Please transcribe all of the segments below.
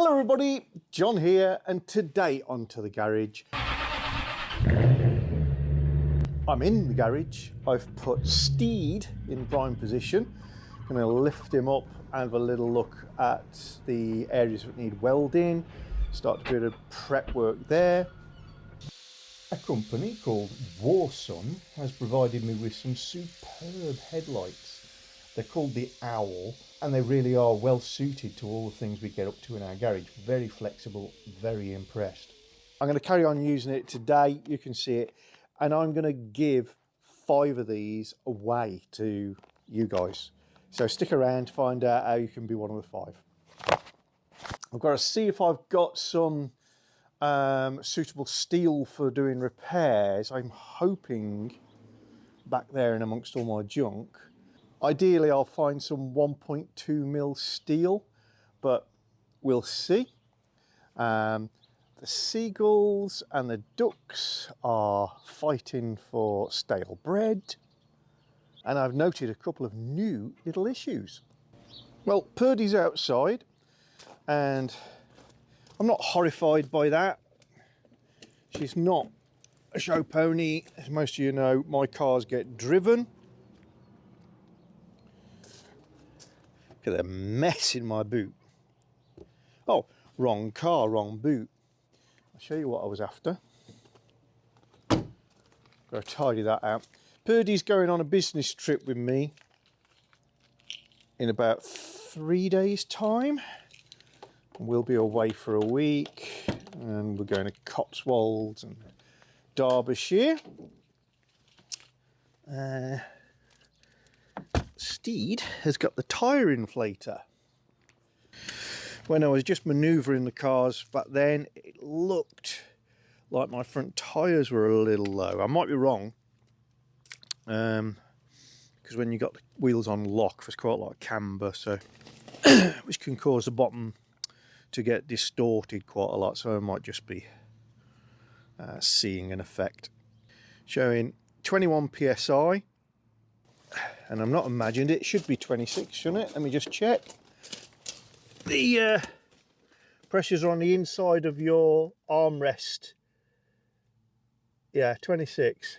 Hello everybody, John here, and today onto the garage. I'm in the garage. I've put STEED in prime position. I'm going to lift him up and have a little look at the areas that need welding, start to do a bit of prep work there. A company called Warsun has provided me with some superb headlights. They're called the OWL, and they really are well suited to all the things we get up to in our garage. Very flexible, very impressed. I'm going to carry on using it today, you can see it, and I'm going to give 5 of these away to you guys. So stick around to find out how you can be one of the 5. I've got to see if I've got some suitable steel for doing repairs. I'm hoping back there in amongst all my junk. Ideally I'll find some 1.2mm steel, but we'll see. The seagulls and the ducks are fighting for stale bread, and I've noted a couple of new little issues. Well, Purdy's outside, and I'm not horrified by that. She's not a show pony. As most of you know, my cars get driven. Look at the mess in my boot. Oh, wrong car, wrong boot. I'll show you what I was after. Got to tidy that out. Purdy's going on a business trip with me in about 3 days' time. We'll be away for a week, and we're going to Cotswolds and Derbyshire. STEED has got the tyre inflator. When I was just manoeuvring the cars back then, it looked like my front tyres were a little low. I might be wrong, because when you got the wheels on lock, there's quite a lot of camber, so which can cause the bottom to get distorted quite a lot. So I might just be seeing an effect. Showing 21 psi. And I'm not imagined, it should be 26, shouldn't it? Let me just check. The pressures on the inside of your armrest. Yeah, 26.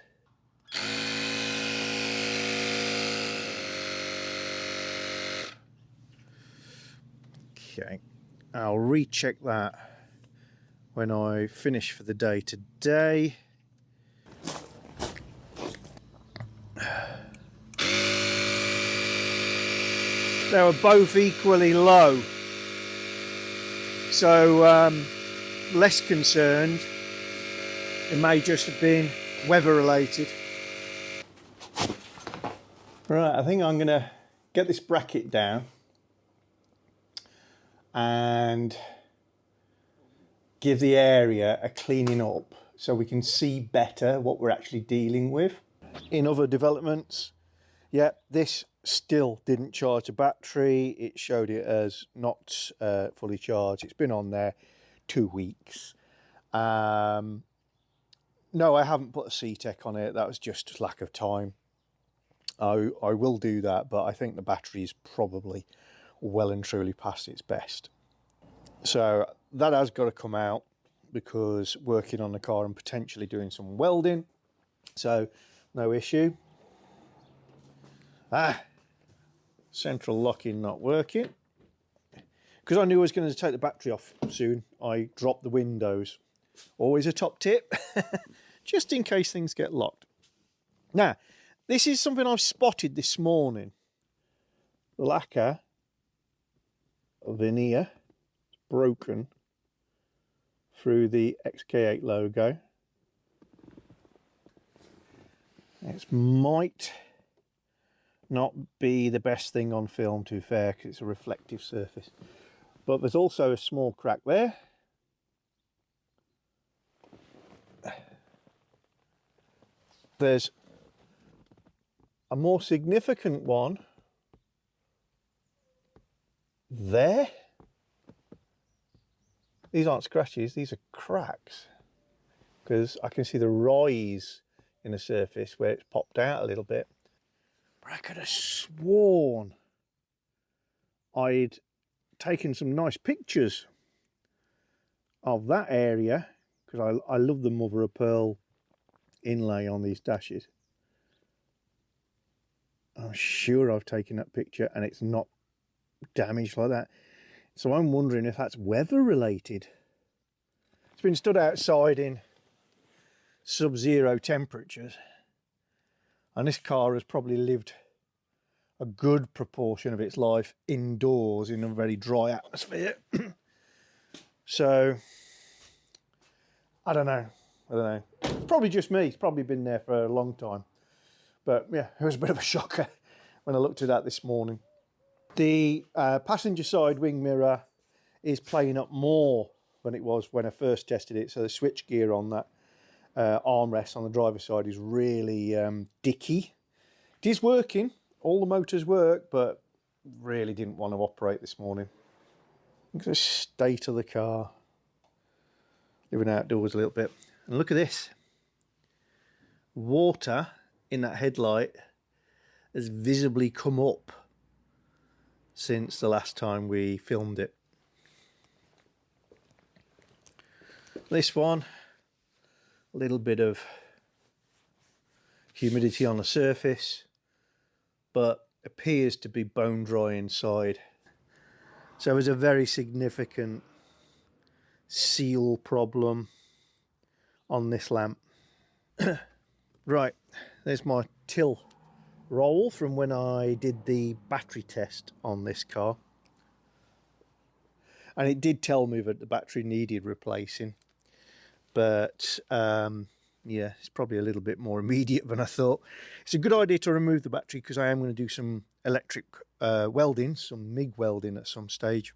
Okay, I'll recheck that when I finish for the day today. They were both equally low, so less concerned. It may just have been weather related. Right, I think I'm going to get this bracket down and give the area a cleaning up so we can see better what we're actually dealing with. In other developments, yeah, this still didn't charge the battery. It showed it as not fully charged. It's been on there 2 weeks. No, I haven't put a C-Tech on it. That was just lack of time. I will do that, but I think the battery is probably well and truly past its best. So that has got to come out, because working on the car and potentially doing some welding. So no issue. Central locking not working. Because I knew I was going to take the battery off soon, I dropped the windows. Always a top tip, just in case things get locked. Now, this is something I've spotted this morning. The lacquer veneer is broken through the XK8 logo. It might not be the best thing on film, to be fair, because it's a reflective surface, but there's also a small crack there. There's a more significant one there. These aren't scratches, these are cracks, because I can see the rise in the surface where it's popped out a little bit. But I could have sworn I'd taken some nice pictures of that area, because I love the mother of pearl inlay on these dashes. I'm sure I've taken that picture and it's not damaged like that. So I'm wondering if that's weather related. It's been stood outside in sub-zero temperatures, and this car has probably lived a good proportion of its life indoors in a very dry atmosphere. So I don't know. It's probably just me. It's probably been there for a long time. But yeah, it was a bit of a shocker when I looked at that this morning. The passenger side wing mirror is playing up more than it was when I first tested it. So the switch gear on that armrest on the driver's side is really dicky. It is working. All the motors work, but really didn't want to operate this morning. Look at the state of the car. Living outdoors a little bit. And look at this. Water in that headlight has visibly come up since the last time we filmed it. This one, a little bit of humidity on the surface, but appears to be bone dry inside. So there's a very significant seal problem on this lamp. Right, there's my till roll from when I did the battery test on this car, and it did tell me that the battery needed replacing, but yeah, it's probably a little bit more immediate than I thought. It's a good idea to remove the battery because I am going to do some electric welding, some MIG welding at some stage,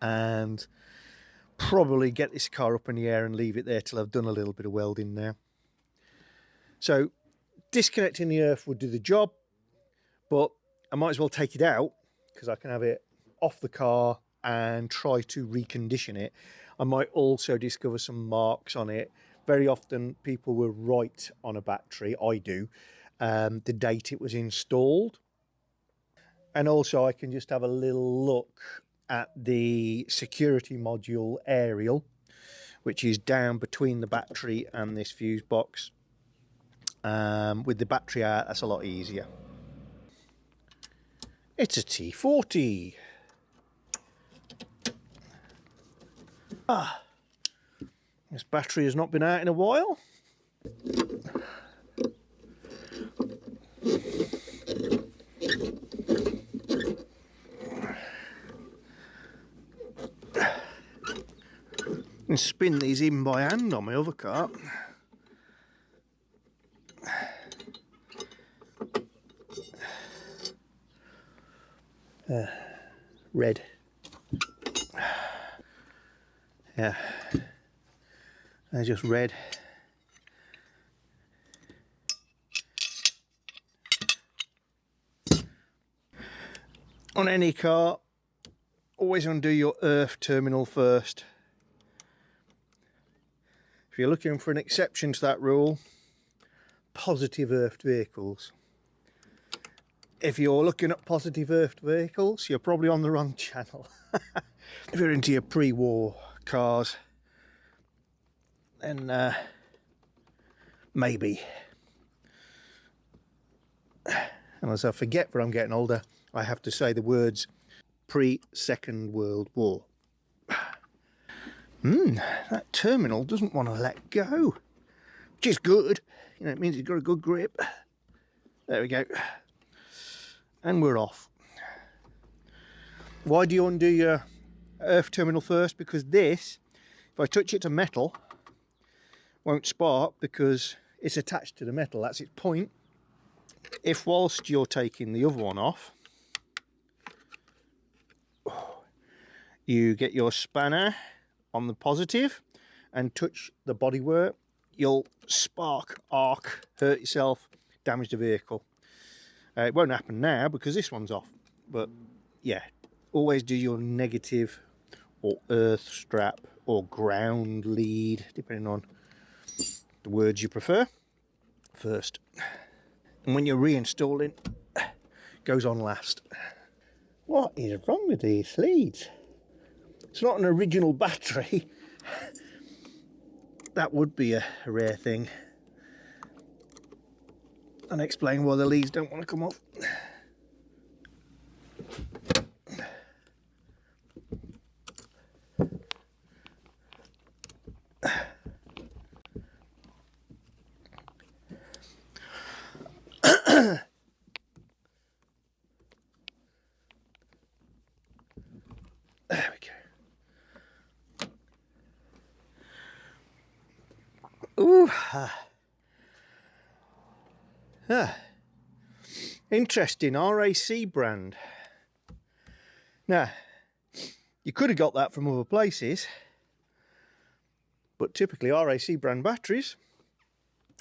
and probably get this car up in the air and leave it there till I've done a little bit of welding now. So disconnecting the earth would do the job, but I might as well take it out because I can have it off the car and try to recondition it. I might also discover some marks on it. Very often people will write on a battery, I do, the date it was installed. And also I can just have a little look at the security module aerial, which is down between the battery and this fuse box. With the battery out, that's a lot easier. It's a T40. This battery has not been out in a while. And spin these in by hand on my other car. Red. Yeah, they're just red. On any car, always undo your earth terminal first. If you're looking for an exception to that rule, positive earthed vehicles. If you're looking at positive earthed vehicles, you're probably on the wrong channel. If you're into your pre-war cars, then maybe. And as I forget that I'm getting older, I have to say the words pre-Second World War. That terminal doesn't want to let go, which is good. You know, it means it's got a good grip. There we go. And we're off. Why do you undo your earth terminal first? Because this, if I touch it to metal, won't spark because it's attached to the metal. That's its point. If whilst you're taking the other one off, you get your spanner on the positive and touch the bodywork, you'll spark, arc, hurt yourself, damage the vehicle. It won't happen now because this one's off, but yeah, always do your negative or earth strap or ground lead, depending on the words you prefer, first. And when you're reinstalling, goes on last. What is wrong with these leads? It's not an original battery. That would be a rare thing. And explain why the leads don't want to come off. There we go. Ooh. Interesting RAC brand. Now, you could have got that from other places, but typically RAC brand batteries,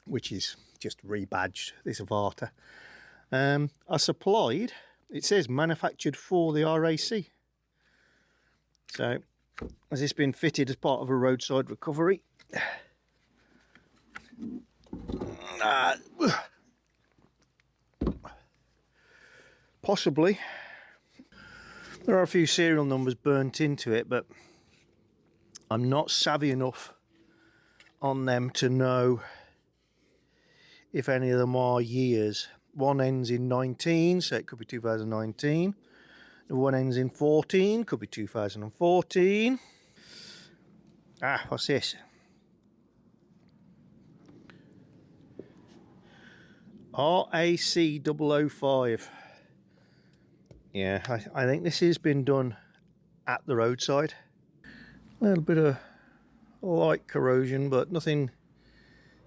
which is just rebadged, this Avata, are supplied, it says manufactured for the RAC. So, has this been fitted as part of a roadside recovery? Possibly. There are a few serial numbers burnt into it, but I'm not savvy enough on them to know if any of them are years. One ends in 19, so it could be 2019. The one ends in 14, could be 2014. Ah, what's this? RAC 005. Yeah, I think this has been done at the roadside. A little bit of light corrosion, but nothing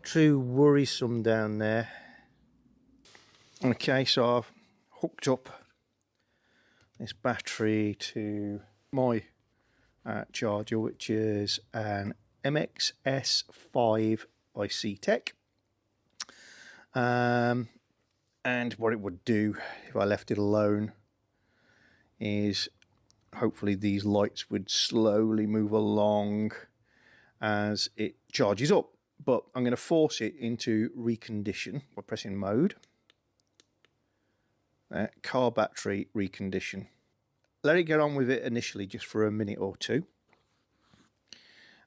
too worrisome down there. Okay, so I've hooked up this battery to my charger, which is an MXS5 by C-Tech. And what it would do if I left it alone is hopefully these lights would slowly move along as it charges up. But I'm going to force it into recondition by pressing mode. Car battery recondition. Let it get on with it initially just for a minute or two.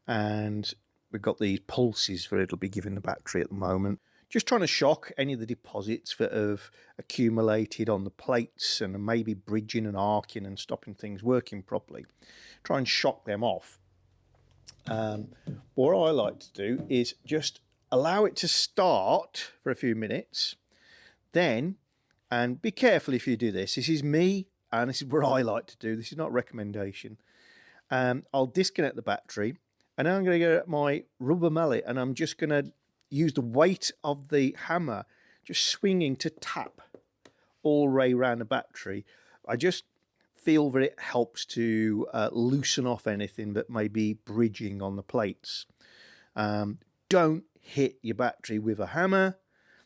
And we've got these pulses that it'll be giving the battery at the moment. Just trying to shock any of the deposits that have accumulated on the plates and maybe bridging and arcing and stopping things working properly. Try and shock them off. What I like to do is just allow it to start for a few minutes. Then, and be careful if you do this. This is me and this is what I like to do. This is not a recommendation. I'll disconnect the battery and then I'm going to get my rubber mallet and I'm just going to use the weight of the hammer just swinging to tap all the way around the battery. I just feel that it helps to loosen off anything that may be bridging on the plates. Don't hit your battery with a hammer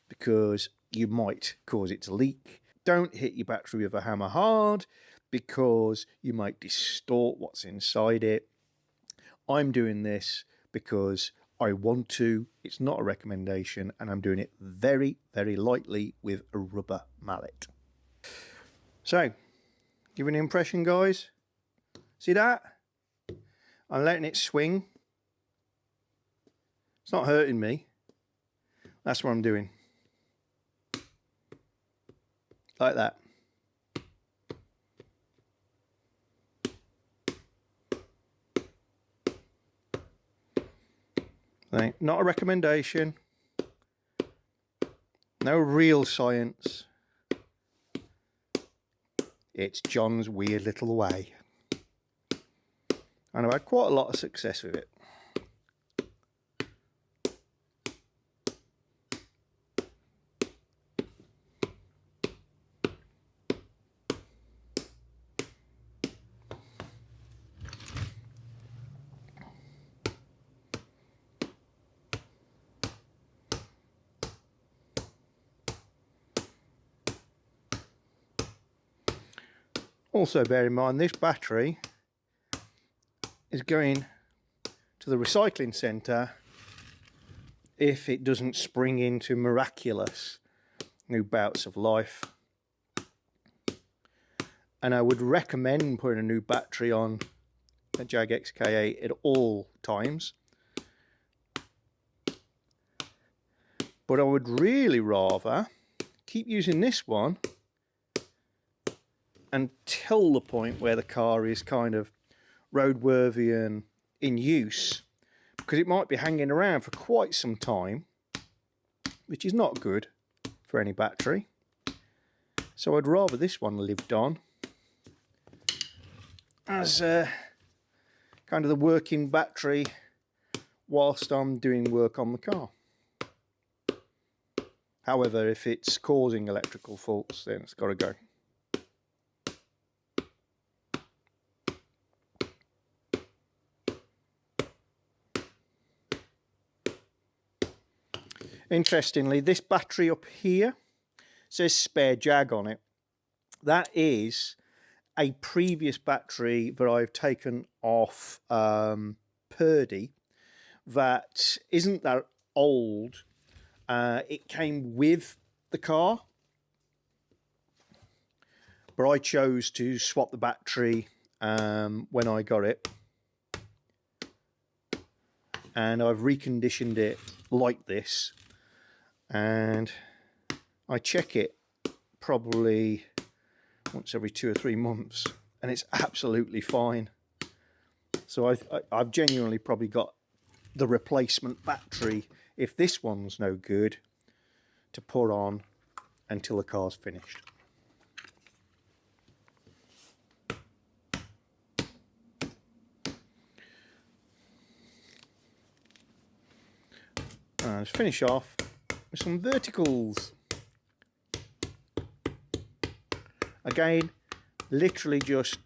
because you might cause it to leak. Don't hit your battery with a hammer hard because you might distort what's inside it. I'm doing this because I want to. It's not a recommendation, and I'm doing it very, very lightly with a rubber mallet. So, give an impression, guys. See that? I'm letting it swing. It's not hurting me. That's what I'm doing. Like that. Not a recommendation. No real science. It's John's weird little way. And I've had quite a lot of success with it. Also bear in mind this battery is going to the recycling centre if it doesn't spring into miraculous new bouts of life. And I would recommend putting a new battery on a Jag XK8 at all times. But I would really rather keep using this one until the point where the car is kind of roadworthy and in use, because it might be hanging around for quite some time, which is not good for any battery. So I'd rather this one lived on as kind of the working battery whilst I'm doing work on the car. However, if it's causing electrical faults, then it's got to go. Interestingly, this battery up here says spare Jag on it. That is a previous battery that I've taken off Purdy that isn't that old. It came with the car, but I chose to swap the battery when I got it, and I've reconditioned it like this, and I check it probably once every 2 or 3 months, and it's absolutely fine. So I've genuinely probably got the replacement battery, if this one's no good, to put on until the car's finished. Let's finish off with some verticals. Again, literally just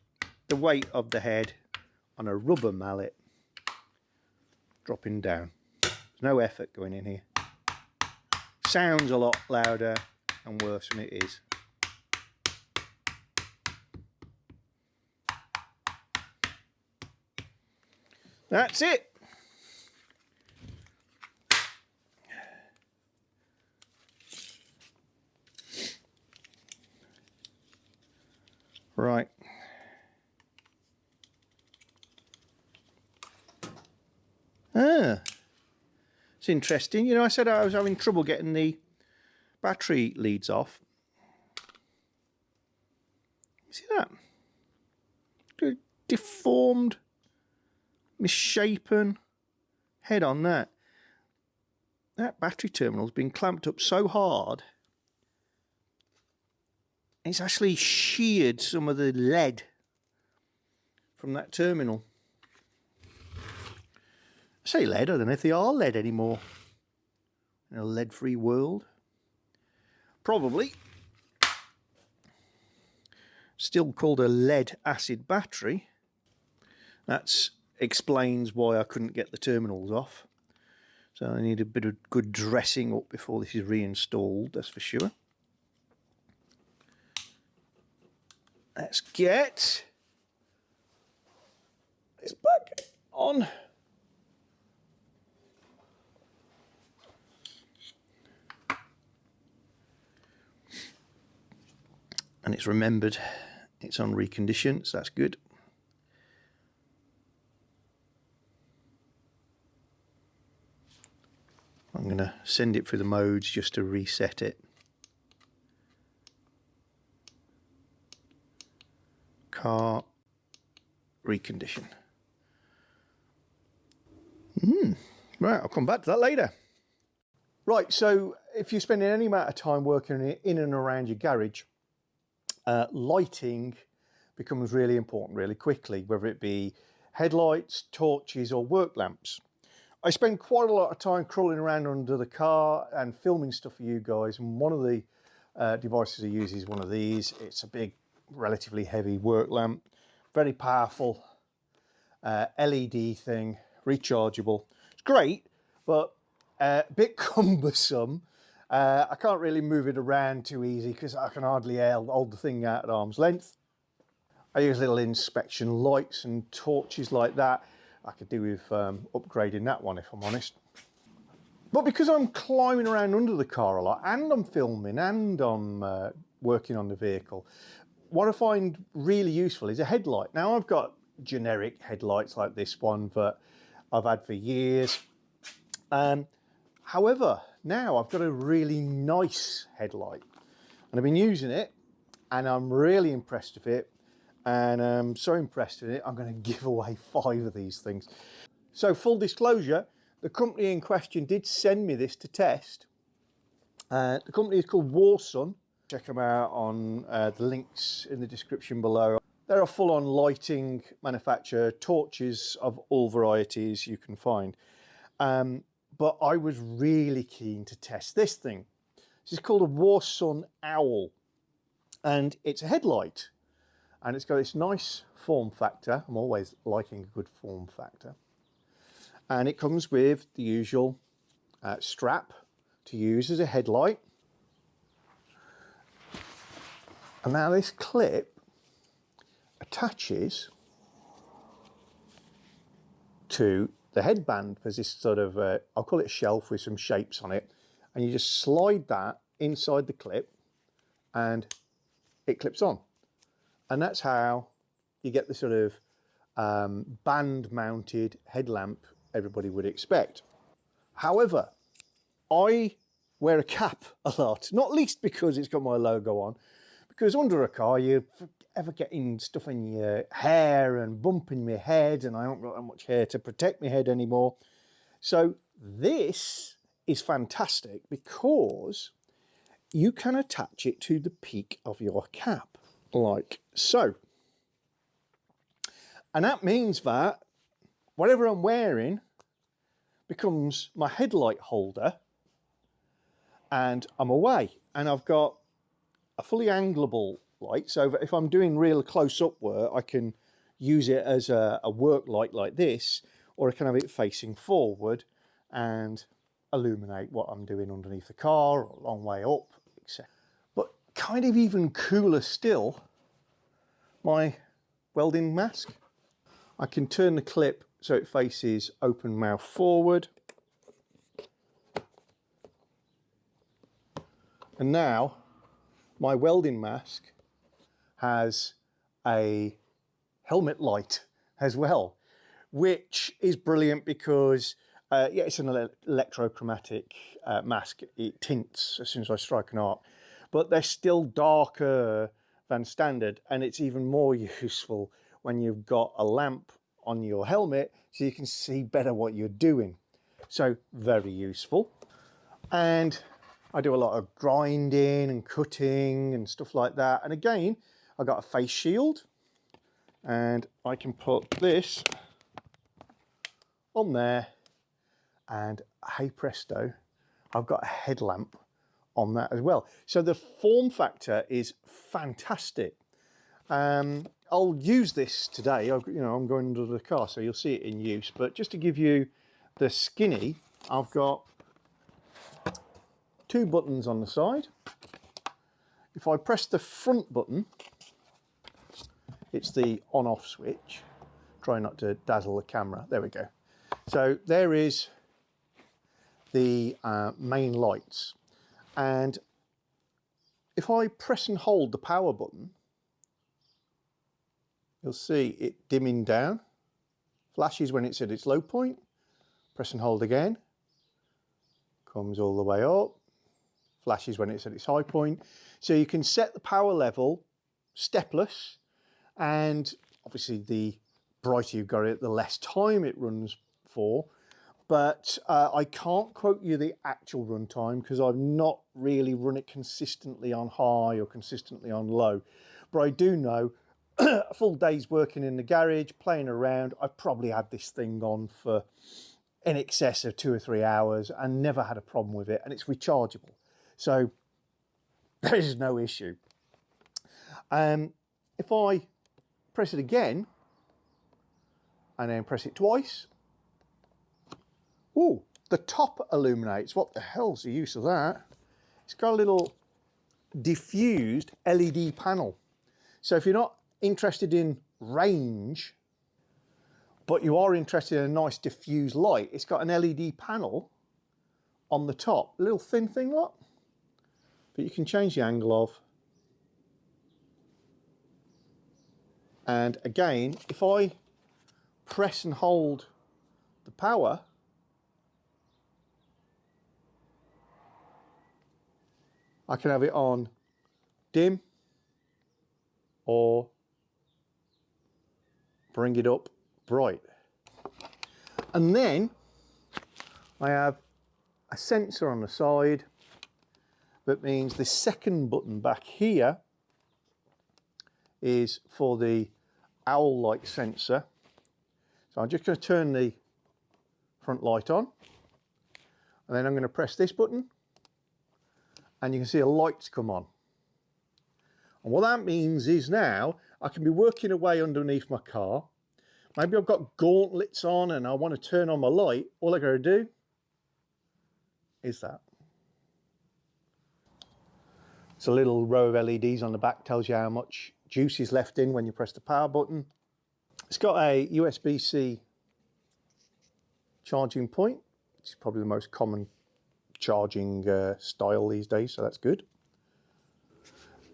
the weight of the head on a rubber mallet dropping down. There's no effort going in here. Sounds a lot louder and worse than it is. That's it. Right. It's interesting. You know, I said I was having trouble getting the battery leads off. See that? Deformed, misshapen head on that. That battery terminal's been clamped up so hard, it's actually sheared some of the lead from that terminal. I say lead, I don't know if they are lead anymore in a lead-free world. Probably. Still called a lead-acid battery. That explains why I couldn't get the terminals off. So I need a bit of good dressing up before this is reinstalled, that's for sure. Let's get this back on. And it's remembered it's on Reconditions, that's good. I'm going to send it through the modes just to reset it. Car, recondition. Right, I'll come back to that later. Right, so if you're spending any amount of time working in and around your garage, lighting becomes really important really quickly, whether it be headlights, torches or work lamps. I spend quite a lot of time crawling around under the car and filming stuff for you guys, and one of the devices I use is one of these. It's a big, relatively heavy work lamp, very powerful LED thing, rechargeable. It's great, but a bit cumbersome. I can't really move it around too easy because I can hardly hold the thing out at arm's length. I use little inspection lights and torches like that. I could do with upgrading that one if I'm honest. But because I'm climbing around under the car a lot and I'm filming and I'm working on the vehicle, what I find really useful is a headlight. Now I've got generic headlights like this one that I've had for years. However, now I've got a really nice headlight and I've been using it and I'm really impressed with it. And I'm so impressed with it, I'm going to give away 5 of these things. So full disclosure, the company in question did send me this to test. The company is called Warsun. Check them out on the links in the description below. They're a full-on lighting manufacturer, torches of all varieties you can find. But I was really keen to test this thing. This is called a Warsun OWL, and it's a headlight. And it's got this nice form factor. I'm always liking a good form factor. And it comes with the usual strap to use as a headlight. And now this clip attaches to the headband. There's this sort of, I'll call it a shelf with some shapes on it. And you just slide that inside the clip and it clips on. And that's how you get the sort of band mounted headlamp everybody would expect. However, I wear a cap a lot, not least because it's got my logo on, because under a car you're ever getting stuff in your hair and bumping my head, and I haven't got that much hair to protect my head anymore. So this is fantastic because you can attach it to the peak of your cap, like so. And that means that whatever I'm wearing becomes my headlight holder, and I'm away. And I've got a fully angleable light, so that if I'm doing real close-up work, I can use it as a work light like this, or I can have it facing forward and illuminate what I'm doing underneath the car, or a long way up, etc. But kind of even cooler still, my welding mask. I can turn the clip so it faces open mouth forward. And now my welding mask has a helmet light as well, which is brilliant because yeah, it's an electrochromatic mask. It tints as soon as I strike an arc, but they're still darker than standard, and it's even more useful when you've got a lamp on your helmet so you can see better what you're doing. So very useful. And I do a lot of grinding and cutting and stuff like that. And again, I got a face shield, and I can put this on there, and hey presto, I've got a headlamp on that as well. So the form factor is fantastic. I'll use this today. I'm going under the car, so you'll see it in use. But just to give you the skinny, I've got 2 buttons on the side. If I press the front button, it's the on-off switch. Try not to dazzle the camera. There we go. So there is the main lights. And if I press and hold the power button, you'll see it dimming down. Flashes when it's at its low point. Press and hold again. Comes all the way up. Flashes when it's at its high point. So you can set the power level stepless, and obviously the brighter you've got it, the less time it runs for. But I can't quote you the actual run time because I've not really run it consistently on high or consistently on low. But I do know a full day's working in the garage, playing around, I've probably had this thing on for in excess of 2 or 3 hours and never had a problem with it, and it's rechargeable. So there is no issue. If I press it again and then press it twice, oh, the top illuminates. What the hell's the use of that? It's got a little diffused LED panel. So if you're not interested in range, but you are interested in a nice diffused light, it's got an LED panel on the top, a little thin thing like, but you can change the angle of. And again, if I press and hold the power, I can have it on dim or bring it up bright. And then I have a sensor on the side that means the second button back here is for the OWL light sensor. So I'm just going to turn the front light on, and then I'm going to press this button, and you can see a light's come on. And what that means is now I can be working away underneath my car. Maybe I've got gauntlets on and I want to turn on my light. All I got to do is that. It's a little row of LEDs on the back, tells you how much juice is left in when you press the power button. It's got a USB-C charging point, which is probably the most common charging style these days, so that's good.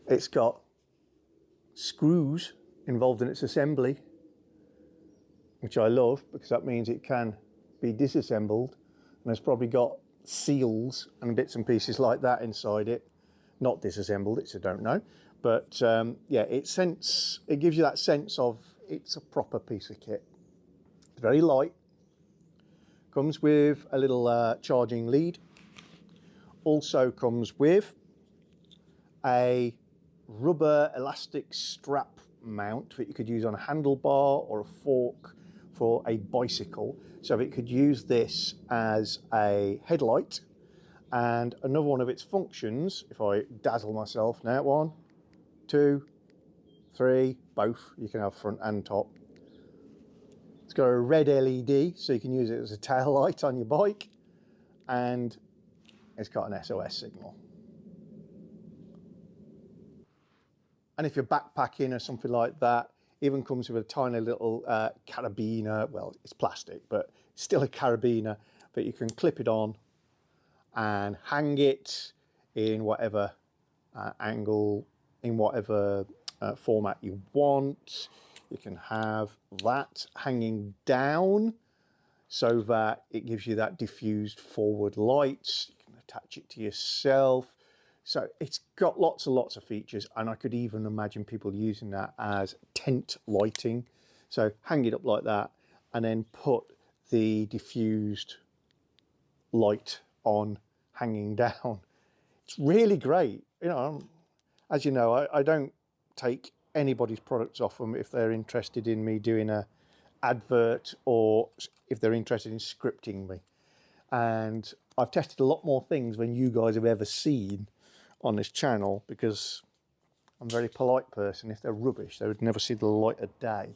It's got screws involved in its assembly, which I love because that means it can be disassembled, and it's probably got seals and bits and pieces like that inside it. Not disassembled, it's I don't know, but yeah, it gives you that sense of it's a proper piece of kit. It's very light, comes with a little charging lead. Also comes with a rubber elastic strap mount that you could use on a handlebar or a fork for a bicycle. So it could use this as a headlight. And another one of its functions, if I dazzle myself now, 1, 2, 3, both, you can have front and top. It's got a red LED, so you can use it as a tail light on your bike. And it's got an SOS signal. And if you're backpacking or something like that, even comes with a tiny little carabiner. Well, it's plastic, but still a carabiner, but you can clip it on and hang it in whatever angle, in whatever format you want. You can have that hanging down so that it gives you that diffused forward light. You can attach it to yourself. So it's got lots and lots of features, and I could even imagine people using that as tent lighting. So hang it up like that and then put the diffused light on hanging down. It's really great. You know, as you know, I don't take anybody's products off them if they're interested in me doing a advert or if they're interested in scripting me. And I've tested a lot more things than you guys have ever seen on this channel because I'm a very polite person. If they're rubbish, they would never see the light of day.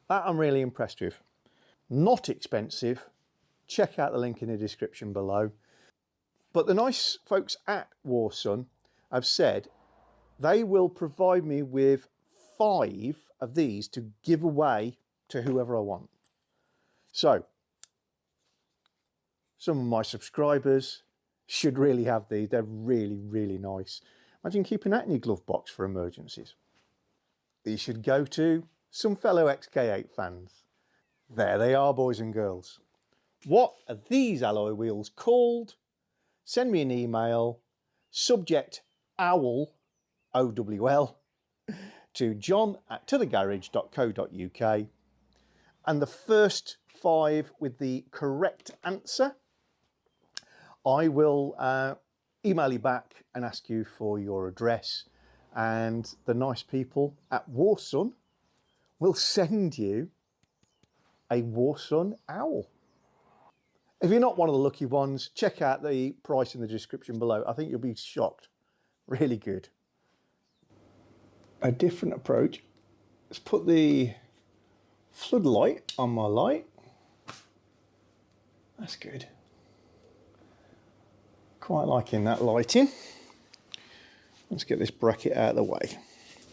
That I'm really impressed with. Not expensive. Check out the link in the description below. But the nice folks at Warsun have said they will provide me with 5 of these to give away to whoever I want. So some of my subscribers should really have these. They're really, really nice. Imagine keeping that in your glove box for emergencies. These should go to some fellow XK8 fans. There they are, boys and girls. What are these alloy wheels called? Send me an email, subject OWL, OWL, to john@tothegarage.co.uk, and the first 5 with the correct answer, I will email you back and ask you for your address, and the nice people at Warsun will send you a Warsun OWL. If you're not one of the lucky ones, check out the price in the description below. I think you'll be shocked. Really good. A different approach. Let's put the floodlight on my light. That's good. Quite liking that lighting. Let's get this bracket out of the way.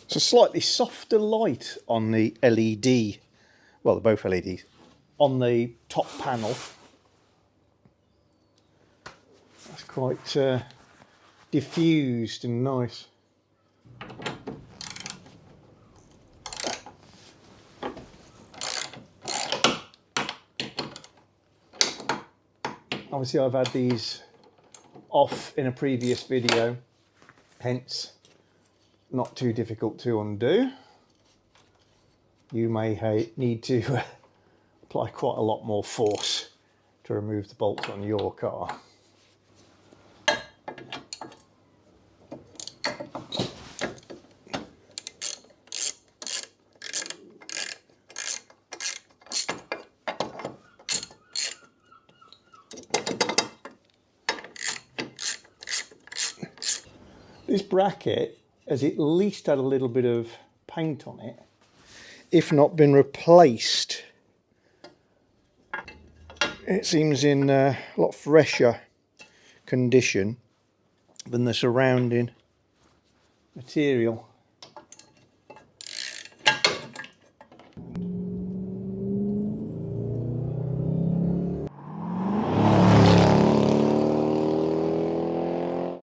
It's a slightly softer light on the LED, well, they're both LEDs, on the top panel. That's quite diffused and nice. Obviously I've had these off in a previous video, hence not too difficult to undo. You may need to apply quite a lot more force to remove the bolts on your car. This bracket has at least had a little bit of paint on it, if not been replaced. It seems in a lot fresher condition than the surrounding material.